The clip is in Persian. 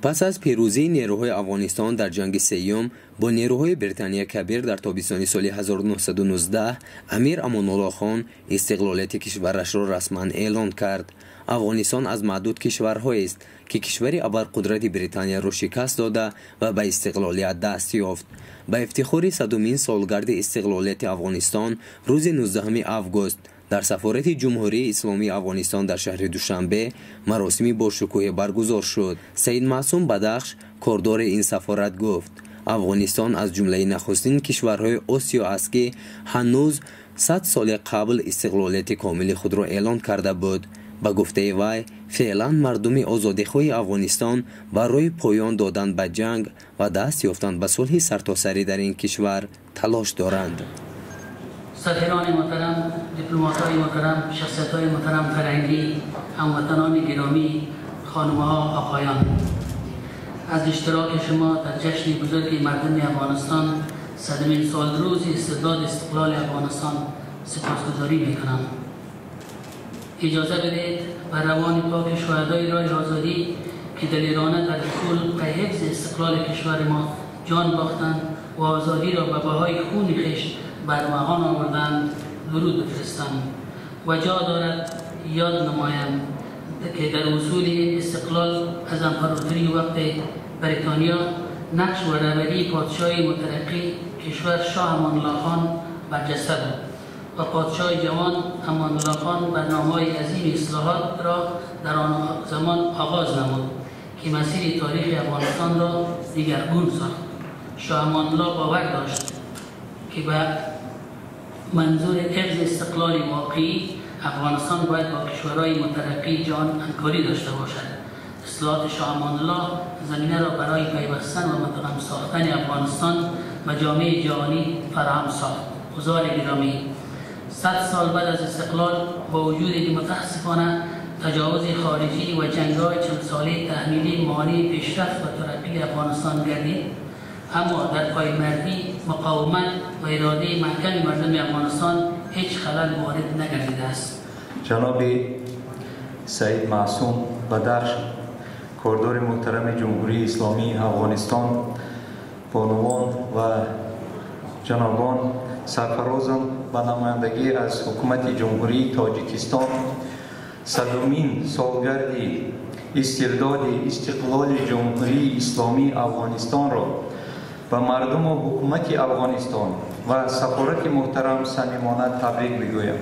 پس از پیروزی نیروهای افغانستان در جنگ سیوم با نیروهای بریتانیا کبیر در تابستان سال 1919 امیر امان الله خان استقلالیت کشورش را رسما اعلان کرد. افغانستان از معدود کشورهایی است که کشور ابرقدرت بریتانیا را شکست داده و به استقلالیت دست یافت. به افتخار 100مین سالگرد استقلالیت افغانستان روز 19 آگوست در سفارت جمهوری اسلامی افغانستان در شهر دوشنبه مراسمی با شکوه برگزار شد. سید معصوم بدخش کاردار این سفارت گفت افغانستان از جمله نخستین کشورهای آسیا است که هنوز 100 سال قبل استقلالیت کامل خود را اعلان کرده بود. با گفته وی فعلا مردم آزادیخواه افغانستان برای پایان دادن به جنگ و دست یافتن به صلح سرتاسری در این کشور تلاش دارند. سفیران محترم، دیپلمات‌های محترم، شخصیت‌های محترم فرهنگی، هموطنان گرامی، خانم‌ها، آقایان، از اشتراک شما در جشن بزرگ مردم افغانستان 100مین سال روز استرداد استقلال افغانستان سپاسگزاری می‌کنم. اجازه بدهید بر روان پاک شهدای راه آزادی که دلیرانه در رسول به حفظ استقلال کشور ما جان باختند و آزادی را به بهای خون خویش برمغان آوردند درود بفرستم و جا دارد یاد نمایم که در اصول این استقلال از امپراتوری وقت بریتانیا نقش و رهبری پادشاه مترقی کشور شاه امان الله خان برجسته بود و پادشاه جوان امان الله خان برنامه‌های عظیم اصلاحات را در آن زمان آغاز نمود که مسیر تاریخ افغانستان را دیگرگون ساخت. شاه امان الله باور داشت که به منظور حفظ استقلال واقعی افغانستان باید با کشورهای مترقی جهان همکاری داشته باشد. اصلاحات شاه امان الله زمینه را برای پیوستن و متقن ساختن افغانستان به جامعه جهانی فراهم ساخت. حضار گرامی، 100 سال بعد از استقلال با وجودی که متاسفانه تجاوز خارجی و جنگ‌های چند ساله تحمیلی مانع پیشرفت و ترقی افغانستان گردید، اما در پای مردی، مقاومت و اراده محکم مردم افغانستان هیچ خلل وارد نگردیده است. جناب سید معصوم بدخش کاردار محترم جمهوری اسلامی افغانستان، بانوان و جنابان، سرفرازم به نمایندگی از حکومت جمهوری تاجیکستان 100مین سالگرد استرداد استقلال جمهوری اسلامی افغانستان را به مردم و حکومت افغانستان و سفارت محترم صمیمانه تبریک میگویم.